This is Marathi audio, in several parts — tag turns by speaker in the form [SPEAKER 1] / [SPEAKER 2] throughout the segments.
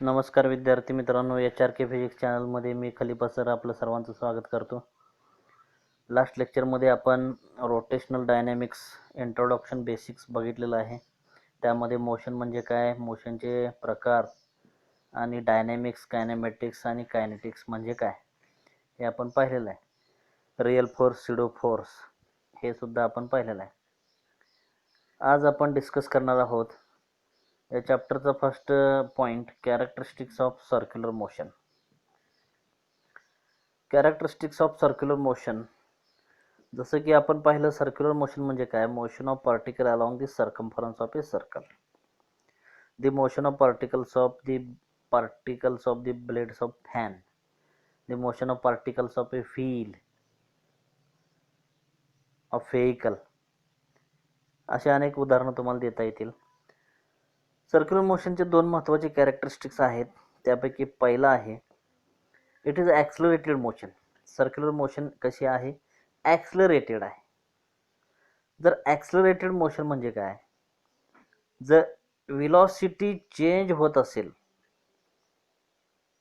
[SPEAKER 1] नमस्कार विद्यार्थी मित्रांनो, HRK फिजिक्स चॅनलमध्ये मी खलिफा सर आपलं सर्वांचं स्वागत करतो. लास्ट लेक्चरमध्ये आपण रोटेशनल डायनॅमिक्स इंट्रोडक्शन बेसिक्स बघितलेलं आहे. त्यामध्ये मोशन म्हणजे काय, मोशनचे प्रकार आणि डायनॅमिक्स, कायनेमॅटिक्स आणि कायनेटिक्स म्हणजे काय हे आपण पाहिलेलं आहे. रिअल फोर्स, स्यूडो फोर्स हे सुद्धा आपण पाहिलेलं आहे. आज आपण डिस्कस करणार आहोत या चॅप्टरचा first point, characteristics of circular motion. Characteristics of circular motion, जसं की आपण पाहिलं सर्क्युलर मोशन म्हणजे काय, motion of particle along the circumference of a circle. The motion of particles of the blades of fan, the motion of particles of a wheel of vehicle. असे अनेक उदाहरणं तुम्हाला देता येतील. सर्क्युलर मोशनचे दोन महत्त्वाचे कॅरेक्टरिस्टिक्स आहेत. त्यापैकी पहिला आहे it is accelerated motion. Circular motion कशी आहे, ॲक्सलरेटेड आहे. जर ॲक्सलरेटेड मोशन म्हणजे काय, जर व्हेलॉसिटी चेंज होत असेल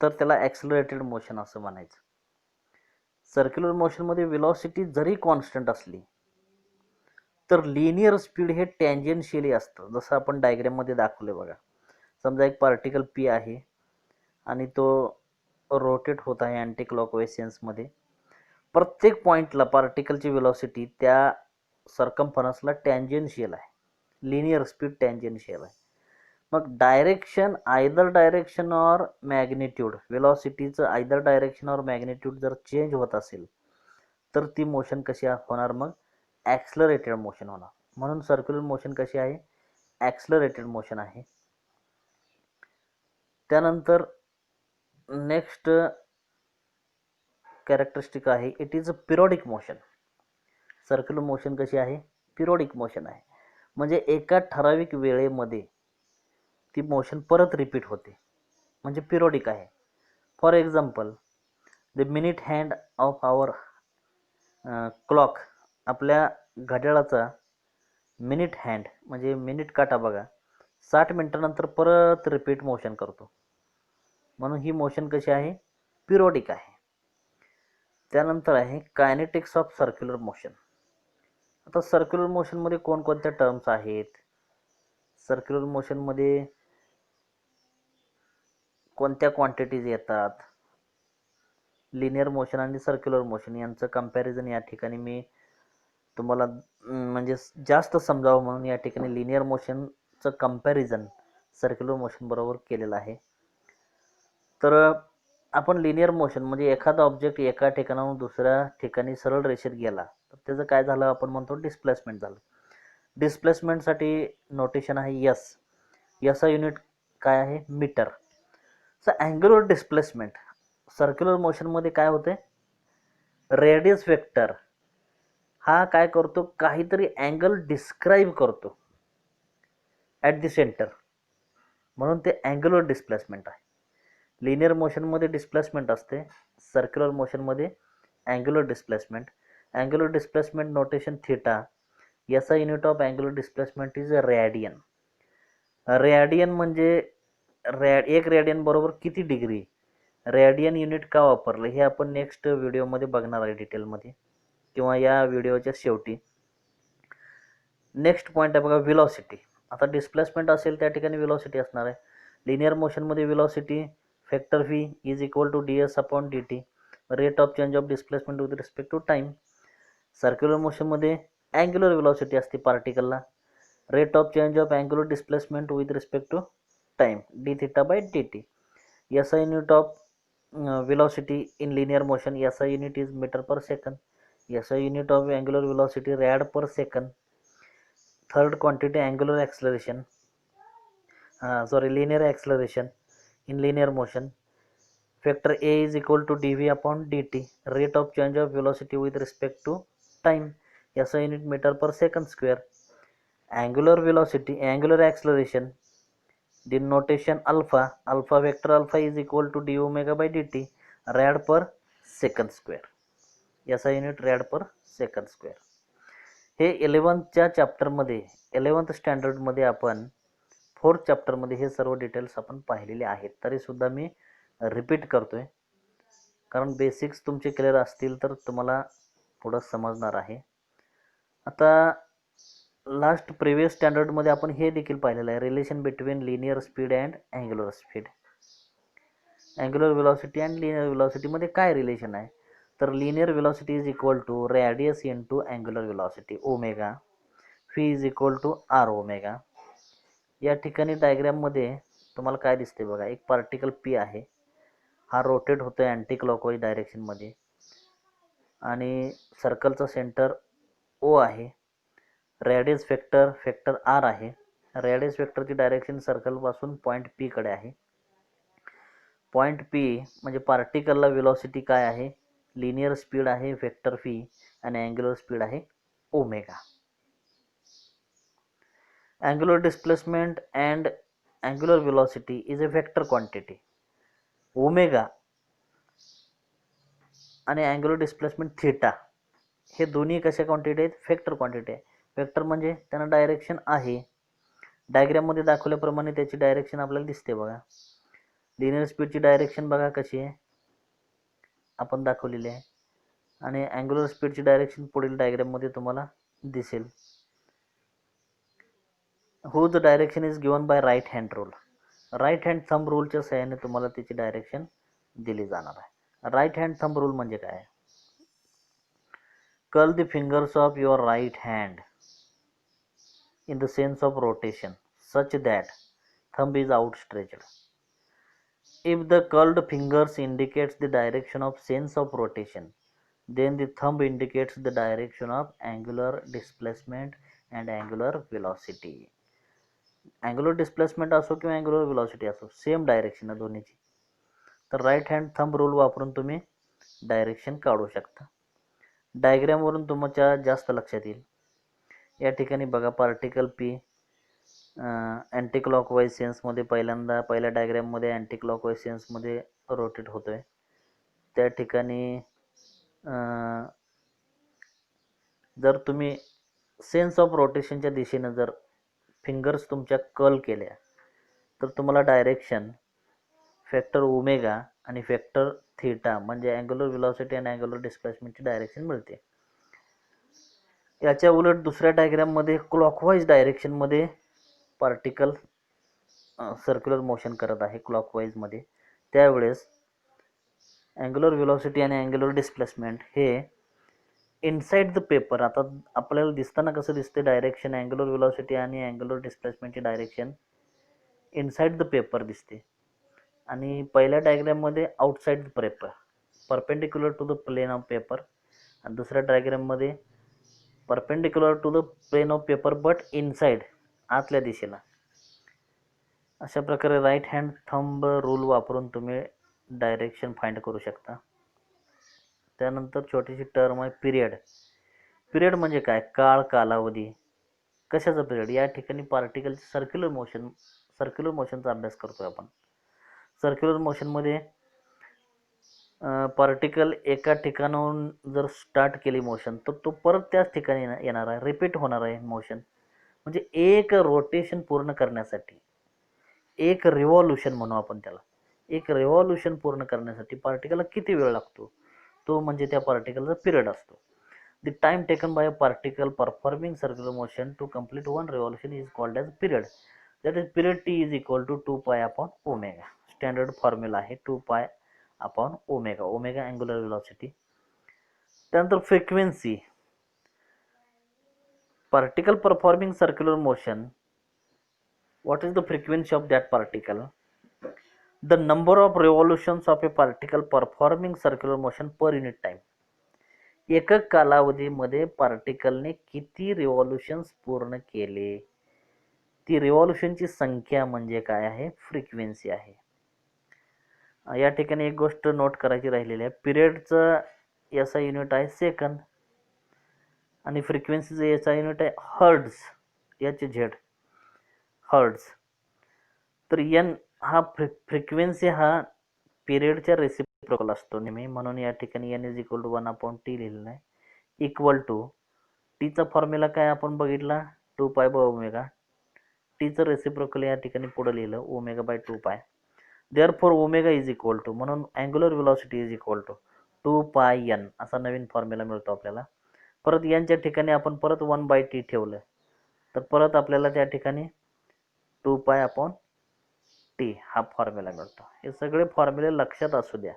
[SPEAKER 1] तर त्याला ॲक्सलरेटेड मोशन असं म्हणायचं. सर्क्युलर मोशनमध्ये व्हेलॉसिटी जरी कॉन्स्टंट असली तर लिनियर स्पीड हे टँजेन्शियली असतं. जसं आपण डायग्राममध्ये दाखवले बघा. समजा एक पार्टिकल पी आहे आणि तो रोटेट होत आहे अँटी क्लॉकवाईज सेन्समध्ये. प्रत्येक पॉईंटला पार्टिकलची व्हेलॉसिटी त्या सर्कम्फरन्सला टँजेन्शियल आहे. लिनियर स्पीड टँजेन्शियल आहे. मग direction, either direction or magnitude, व्हेलॉसिटीचं आयदर डायरेक्शन ऑर मॅग्निट्यूड जर चेंज होत असेल तर ती मोशन कशी होणार, मग ॲक्सलरेटेड मोशन होणार. म्हणून सर्क्युलर मोशन कशी आहे, ॲक्सलरेटेड मोशन आहे. त्यानंतर नेक्स्ट कॅरेक्टरिस्टिक आहे it is a periodic motion. Circular motion कशी आहे, पिरियडिक मोशन आहे. म्हणजे एका ठराविक वेळेमध्ये ती मोशन परत रिपीट होते, म्हणजे पिरियडिक आहे. For example, the minute hand of hour clock, आपल्या घड्याळाचा मिनिट हँड म्हणजे मिनिट काटा बघा, 60 मिनिटानंतर परत रिपीट मोशन करतो. म्हणून ही मोशन कशी आहे, पिरियडिक आहे. त्यानंतर आहे कायनेटिक्स ऑफ सर्क्युलर मोशन. आता सर्क्युलर मोशनमध्ये कोणकोणत्या टर्म्स आहेत, सर्क्युलर मोशनमध्ये कोणत्या क्वांटिटीज येतात, लिनियर मोशन आणि सर्क्युलर मोशन यांचं कंपॅरिझन या ठिकाणी मी तुम्हाला म्हणजे जास्त समजावं म्हणून या ठिकाणी लिनियर मोशनचं कंपॅरिझन सर्क्युलर मोशन बरोबर केलेलं आहे. तर आपण लिनियर मोशन म्हणजे एखादा ऑब्जेक्ट एका ठिकाणाहून दुसऱ्या ठिकाणी सरळ रेषेत गेला तर त्याचं काय झालं, आपण म्हणतो डिस्प्लेसमेंट झालं. डिस्प्लेसमेंटसाठी नोटेशन आहे एस. याचा युनिट काय आहे, metre. So angular displacement circular मोशनमध्ये काय होते, रेडियस वेक्टर हा काय करतो, काहीतरी अँगल डिस्क्राईब करतो ॲट द सेंटर, म्हणून ते अँग्युलर डिस्प्लेसमेंट आहे. लिनियर मोशनमध्ये डिस्प्लेसमेंट असते, सर्क्युलर मोशनमध्ये angular displacement. Angular displacement notation theta. याचा unit of angular displacement is radian. Radian म्हणजे एक रॅडियन बरोबर किती डिग्री, रॅडियन युनिट का वापरलं हे आपण नेक्स्ट व्हिडिओमध्ये बघणार आहे डिटेलमध्ये, किंवा या व्हिडिओच्या शेवटी. नेक्स्ट पॉईंट आहे बघा, व्हेलॉसिटी. आता डिस्प्लेसमेंट असेल त्या ठिकाणी व्हेलॉसिटी असणार आहे. लिनियर मोशनमध्ये velocity vector V is equal to ds upon dt, rate of change of displacement with respect to time. Circular मोशनमध्ये अँग्युलर व्हेलॉसिटी असते पार्टिकलला, rate of change of angular displacement with respect to time D theta by dt. याचा unit of velocity in linear motion, SI unit is meter per second. SI unit of angular velocity rad per second. Third quantity angular acceleration, linear acceleration in linear motion. Factor A is equal to dv upon dt, rate of change of velocity with respect to time, SI unit meter per second square. Angular velocity, angular acceleration, the notation alpha, alpha vector alpha is equal to d omega by dt, rad per second square. SI unit rad per second square. हे 11th च्या चॅप्टरमध्ये 11th स्टँडर्डमध्ये आपण 4th चॅप्टरमध्ये हे सर्व डिटेल्स आपण पाहिलेले आहेत. तरी सुद्धा मी रिपीट करतोय, कारण बेसिक्स तुमचे क्लिअर असतील तर तुम्हाला पुढं समजणार आहे. आता लास्ट प्रिव्हियस स्टँडर्डमध्ये आपण हे देखील पाहिलेलं आहे, relation between linear speed and angular speed. Angular velocity and linear वेलॉसिटीमध्ये काय रिलेशन आहे, तर linear velocity is equal to radius into angular velocity omega, V is equal to R omega. या ठिकाणी डायग्रॅममध्ये तुम्हाला काय दिसते बघा, एक पार्टिकल पी आहे, हा रोटेट होतोय अँटी क्लॉकवाईज डायरेक्शनमध्ये, आणि सर्कलचा सेंटर ओ आहे. रेडियस फॅक्टर आर आहे. रेडियस फॅक्टरची डायरेक्शन सर्कलपासून पॉईंट पी कडे आहे. पॉईंट पी म्हणजे पार्टिकलला वेलॉसिटी काय आहे, लिनियर स्पीड आहे फॅक्टर फी, आणि अँग्युलर स्पीड आहे omega. Angular displacement and angular velocity is a vector quantity. Omega आणि अँग्युलर डिस्प्लेसमेंट थीटा हे दोन्ही कशा क्वांटिटी आहेत, वेक्टर क्वांटिटी आहे. वेक्टर म्हणजे त्यांना डायरेक्शन आहे, डायग्राममध्ये दाखवल्याप्रमाणे त्याची डायरेक्शन आपल्याला दिसते बघा. लिनियर स्पीडची डायरेक्शन बघा कशी आहे, आपण दाखवलेली आहे, आणि अँग्युलर स्पीडची डायरेक्शन पुढील डायग्राममध्ये तुम्हाला दिसेल. Whose direction is given by right hand rule. Right hand thumb रूलच्या सहाय्याने तुम्हाला त्याची डायरेक्शन दिली जाणार आहे. राईट हँड थंब रूल म्हणजे काय, curl the fingers of your right hand in the sense of rotation such that thumb is outstretched. If the curled fingers indicates the direction of sense of rotation, then the thumb indicates the direction of angular displacement and angular velocity. Angular displacement असो किंवा angular velocity असो, सेम डायरेक्शन आहे दोन्हीची. तर राईट हँड थंब रूल वापरून तुम्ही डायरेक्शन काढू शकता. डायग्रामवरून तुमच्या जास्त लक्षात येईल. या ठिकाणी बघा, पार्टिकल पी अँटी क्लॉकवाईज सेन्समध्ये पहिल्या डायग्राममध्ये अँटी क्लॉकवाईज सेन्समध्ये रोटेट होतोय. त्या ठिकाणी जर तुम्ही सेन्स ऑफ रोटेशनच्या दिशेनं जर फिंगर्स तुमच्या कर्ल केल्या तर तुम्हाला डायरेक्शन फॅक्टर ओमेगा आणि फॅक्टर थीटा म्हणजे अँग्युलर वेलॉसिटी आणि अँग्युलर डिस्प्लेसमेंटची डायरेक्शन मिळते. याच्या उलट दुसऱ्या डायग्राममध्ये क्लॉकवाईज डायरेक्शनमध्ये पार्टिकल सर्क्युलर मोशन करत आहे क्लॉकवाईजमध्ये, त्यावेळेस अँग्युलर वेलॉसिटी आणि अँग्युलर डिस्प्लेसमेंट हे इनसाइड द पेपर. आता आपल्याला दिसताना कसं दिसते डायरेक्शन, अँग्युलर वेलॉसिटी आणि अँग्युलर डिस्प्लेसमेंटची डायरेक्शन इनसाइड द पेपर दिसते, आणि पहिल्या डायग्राममध्ये outside the paper perpendicular to the plane of paper, आणि दुसऱ्या डायग्राममध्ये perpendicular to the plane of paper but inside आतल्या दिशेला. अशा प्रकारे राईट हँड थंब रूल वापरून तुम्ही डायरेक्शन फाइंड करू शकता. त्यानंतर छोटीशी टर्म आहे पिरियड. पिरियड म्हणजे काय, काळ, कालावधी. कशाचा पिरियड, या ठिकाणी पार्टिकलचे सर्क्युलर मोशनचा अभ्यास करतोय आपण. सर्क्युलर मोशनमध्ये पार्टिकल एका ठिकाणाहून जर स्टार्ट केली मोशन तर तो परत त्याच ठिकाणी येणार आहे, रिपीट होणार आहे मोशन. म्हणजे एक रोटेशन पूर्ण करण्यासाठी, एक रिव्हॉल्युशन म्हणू आपण त्याला, एक रिव्हॉल्युशन पूर्ण करण्यासाठी पार्टिकलला किती वेळ लागतो, तो म्हणजे त्या पार्टिकलचा पिरियड असतो. The time taken by a particle performing circular motion to complete one revolution is called as period. That is period T is equal to 2π upon omega. Standard formula आहे 2π upon omega. Omega angular velocity. त्यानंतर frequency. particle performing circular motion, what is the frequency of that particle? The number of revolutions of a particle performing circular motion per unit time. एकक कालावधीमध्ये पार्टिकलने किती रिव्हॉल्युशन्स पूर्ण केले, ती रिव्हॉल्युशनची संख्या म्हणजे काय आहे, फ्रिक्वेन्सी आहे. या ठिकाणी एक गोष्ट नोट करायची राहिलेली आहे, पिरियडचं याचा युनिट आहे सेकंद, आणि फ्रिक्वेन्सीचं याचा युनिट आहे हर्ट्ज, HZ हर्ट्ज. तर एन हा फ्रिक्वेन्सी हा पिरियडच्या रेसिप्रोकल असतो नेहमी, म्हणून या ठिकाणी n is equal to 1/t लिहिलेलं आहे. इक्वल टू टीचा फॉर्म्युला काय आपण बघितला, 2π/ω. टीचं रेसिप्रोकल या ठिकाणी पुढे लिहिलं omega by 2 pi. Therefore omega is equal to, म्हणून angular velocity is equal to 2πn असा नवीन फॉर्म्युला मिळतो आपल्याला. परत यांच्या ठिकाणी आपण परत 1/t ठेवलं तर परत आपल्याला त्या ठिकाणी 2π/t हा फॉर्म्युला मिळतो. हे सगळे फॉर्म्युले लक्षात असू द्या.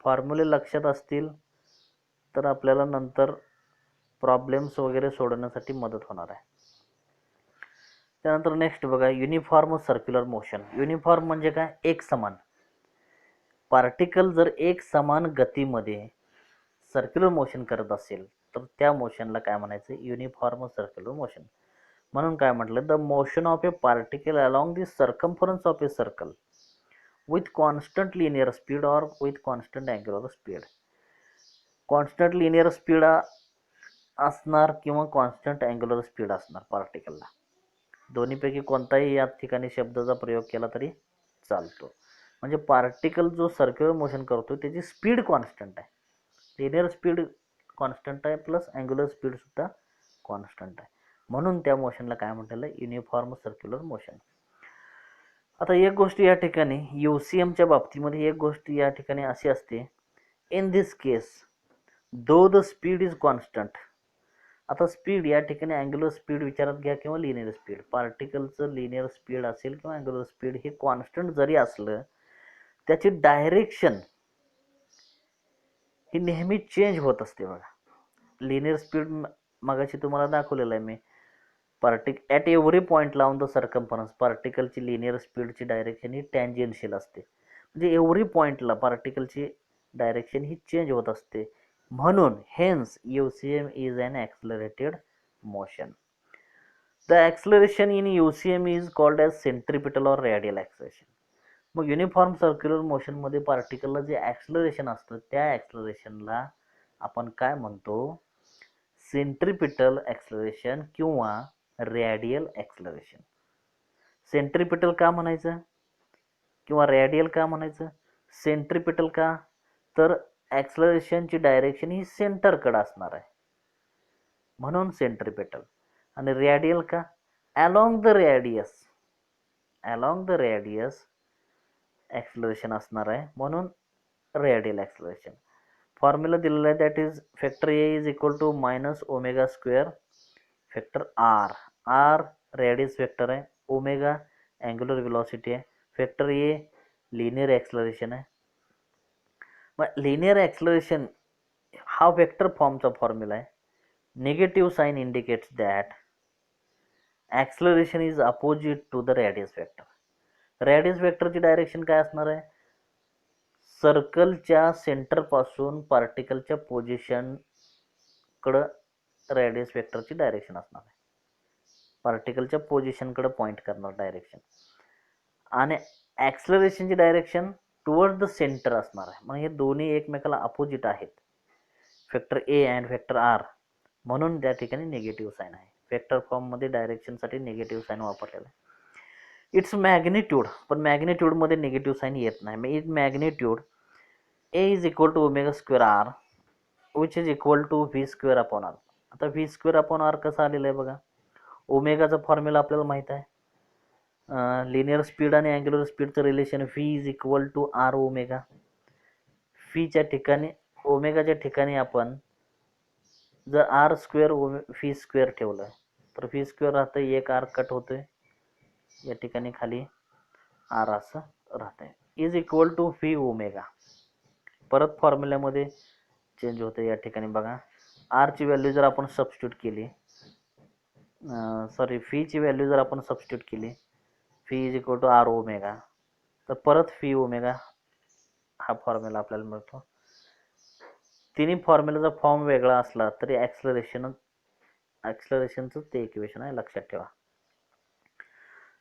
[SPEAKER 1] फॉर्म्युले लक्षात असतील तर आपल्याला नंतर प्रॉब्लेम्स वगैरे सोडवण्यासाठी मदत होणार आहे. त्यानंतर नेक्स्ट बघा, युनिफॉर्म सर्क्युलर मोशन. युनिफॉर्म म्हणजे काय? एक समान. पार्टिकल जर एक समान गतीमध्ये सर्क्युलर मोशन करत असेल तर त्या मोशनला काय म्हणायचं? Uniform circular motion. म्हणून काय म्हटलं? The motion of A particle along the circumference of a circle with constant linear speed or with constant angular speed. Constant linear speed असणार किंवा कॉन्स्टंट अँग्युलर स्पीड असणार पार्टिकलला. दोन्हीपैकी कोणताही या ठिकाणी शब्दाचा प्रयोग केला तरी चालतो. म्हणजे पार्टिकल जो सर्क्युलर मोशन करतो त्याची स्पीड कॉन्स्टंट आहे. लिनियर स्पीड कॉन्स्टंट आहे प्लस अँग्युलर स्पीड सुद्धा कॉन्स्टंट आहे. म्हणून त्या मोशनला काय म्हटलेलं? Uniform circular motion. आता एक गोष्ट या ठिकाणी UCMच्या बाबतीमध्ये एक गोष्ट या ठिकाणी अशी असते, in this case though the speed is constant. आता स्पीड या ठिकाणी अँग्युलर स्पीड विचारात घ्या किंवा लिनियर स्पीड. पार्टिकलचं लिनियर स्पीड असेल किंवा अँग्युलर स्पीड हे कॉन्स्टंट जरी असलं त्याची डायरेक्शन ही नेहमी चेंज होत असते. बघा, लिनियर स्पीड मगाशी तुम्हाला दाखवलेलं आहे मी. ॲट एव्हरी पॉईंट लावून द सर्कम्फरन्स पार्टिकलची लिनियर स्पीडची डायरेक्शन ही टँजेन्शियल असते. म्हणजे एव्हरी पॉईंटला पार्टिकलची डायरेक्शन ही चेंज होत असते. म्हणून hence UCM is an accelerated motion. The acceleration in UCM is called as centripetal or radial acceleration. मग युनिफॉर्म सर्क्युलर मोशनमध्ये पार्टिकलला जे ॲक्सलरेशन असतं त्या ॲक्सलरेशनला आपण काय म्हणतो? सेंट्रिपिटल ॲक्सलरेशन किंवा रेडियल ॲक्सलरेशन. सेंट्रिपिटल का म्हणायचं किंवा रेडियल का म्हणायचं? सेंट्रिपिटल का? तर ॲक्सलरेशनची डायरेक्शन ही सेंटरकडे असणार आहे म्हणून सेंट्रिपिटल. आणि रेडियल का? अलॉंग द रेडियस ॲक्सलरेशन असणार आहे म्हणून रेडियल ॲक्सलरेशन. फॉर्म्युला दिलेला आहे, that is vector A is equal to minus omega square vector R radius vector आहे, ओमेगा अँग्युलर व्हेलॉसिटी आहे, फॅक्टर A लिनियर ॲक्सलरेशन आहे. मग लिनियर ॲक्सलरेशन हा वेक्टर फॉर्मचा फॉर्म्युला आहे. Negative sign indicates that acceleration is opposite to the radius vector. Radius वेक्टरची डायरेक्शन काय असणार आहे? सर्कलच्या सेंटरपासून पार्टिकलच्या पोझिशनकडं रेडियस वेक्टरची डायरेक्शन असणार आहे. पार्टिकलच्या पोझिशनकडे पॉईंट करणार डायरेक्शन. आणि ॲक्सलरेशनची डायरेक्शन टुवर्ड द सेंटर असणार आहे. मग हे दोन्ही एकमेकाला अपोजिट आहेत, factor A and factor R. म्हणून त्या ठिकाणी निगेटिव्ह साईन आहे. वेक्टर फॉर्ममध्ये डायरेक्शनसाठी निगेटिव्ह साईन वापरलेला आहे. इट्स मॅग्निट्यूड, पण मॅग्निट्यूडमध्ये निगेटिव्ह साईन येत नाही. मग it magnitude A is equal to omega square R which is equal to V square upon R. आता V स्क्वेअर अपॉन R कसं आलेलं आहे बघा. ओमेगाचा फॉर्म्युला आपल्याला माहीत आहे. लिनियर स्पीड आणि अँग्युलर स्पीडचं relation V is equal to R omega. फीच्या ठिकाणी ओमेगाच्या ठिकाणी आपण जर R स्क्वेअर V स्क्वेअर ठेवलं तर V स्क्वेअर राहतं, एक R कट होतोय या ठिकाणी, खाली R असं राहतंय, is equal to V omega. परत फॉर्म्युल्यामध्ये चेंज होते या ठिकाणी बघा. R ची व्हॅल्यू जर आपण सबस्टिट्यूट केली, फीची व्हॅल्यू जर आपण सबस्टिट्यूट केली, phi is equal to R omega, तर परत V ओमेगा हा फॉर्म्युला आपल्याला मिळतो. तिन्ही फॉर्म्युलाचा फॉर्म वेगळा असला तरी ॲक्सलरेशनचं ते इक्वेशन आहे, लक्षात ठेवा.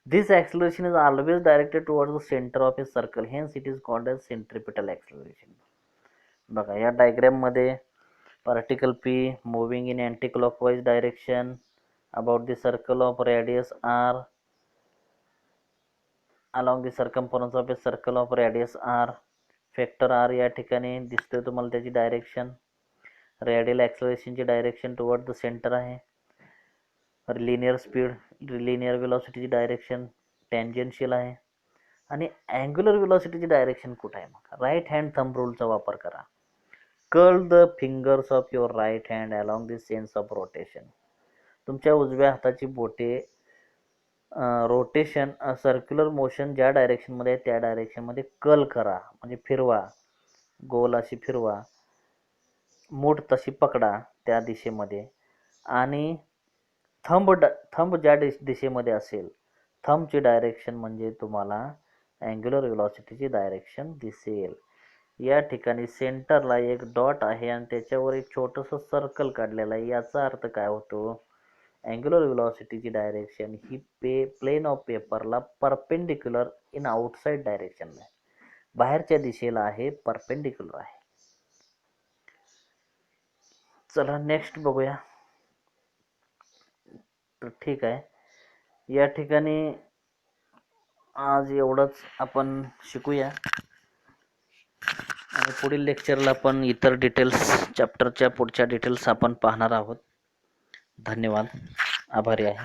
[SPEAKER 1] This acceleration is always directed towards the center of a circle, hence it is called as centripetal acceleration. बघा या डायग्राममध्ये particle P moving in anti-clockwise direction about the circle of radius R along the circumference of a circle of radius R. Vector R या ठिकाणी दिसतोय तुम्हाला, त्याची डायरेक्शन रेडियल ॲक्सलरेशनची डायरेक्शन टुवर्ड द सेंटर आहे. लिनियर स्पीड, लिनियर वेलॉसिटीची डायरेक्शन टँजेन्शियल आहे. आणि अँग्युलर वेलॉसिटीची डायरेक्शन कुठं आहे? मग राईट हँड थंब रूलचा वापर करा. Curl the fingers of your right hand along the sense of rotation. तुमच्या उजव्या हाताची बोटे रोटेशन सर्क्युलर मोशन ज्या डायरेक्शनमध्ये आहे त्या डायरेक्शनमध्ये कर्ल करा, म्हणजे फिरवा, गोल अशी फिरवा, मूठ तशी पकडा त्या दिशेमध्ये. आणि थंब ज्या दिशेमध्ये असेल, थंबची डायरेक्शन म्हणजे तुम्हाला अँग्युलर वेलॉसिटीची डायरेक्शन दिसेल. या ठिकाणी सेंटरला एक डॉट आहे आणि त्याच्यावर एक छोटंसं सर्कल काढलेलं आहे. याचा अर्थ काय होतो? अँग्युलर वेलॉसिटीची डायरेक्शन ही प्लेन ऑफ पेपरला परपेंडिक्युलर इन आउटसाइड डायरेक्शन आहे, बाहेरच्या दिशेला आहे, परपेंडिक्युलर आहे. चला नेक्स्ट बघूया. तर ठीक आहे, या ठिकाणी आज एवढंच आपण शिकूया आणि पुढील लेक्चरला आपण इतर डिटेल्स, चॅप्टरच्या पुढच्या डिटेल्स आपण पाहणार आहोत. धन्यवाद. आभारी आहे.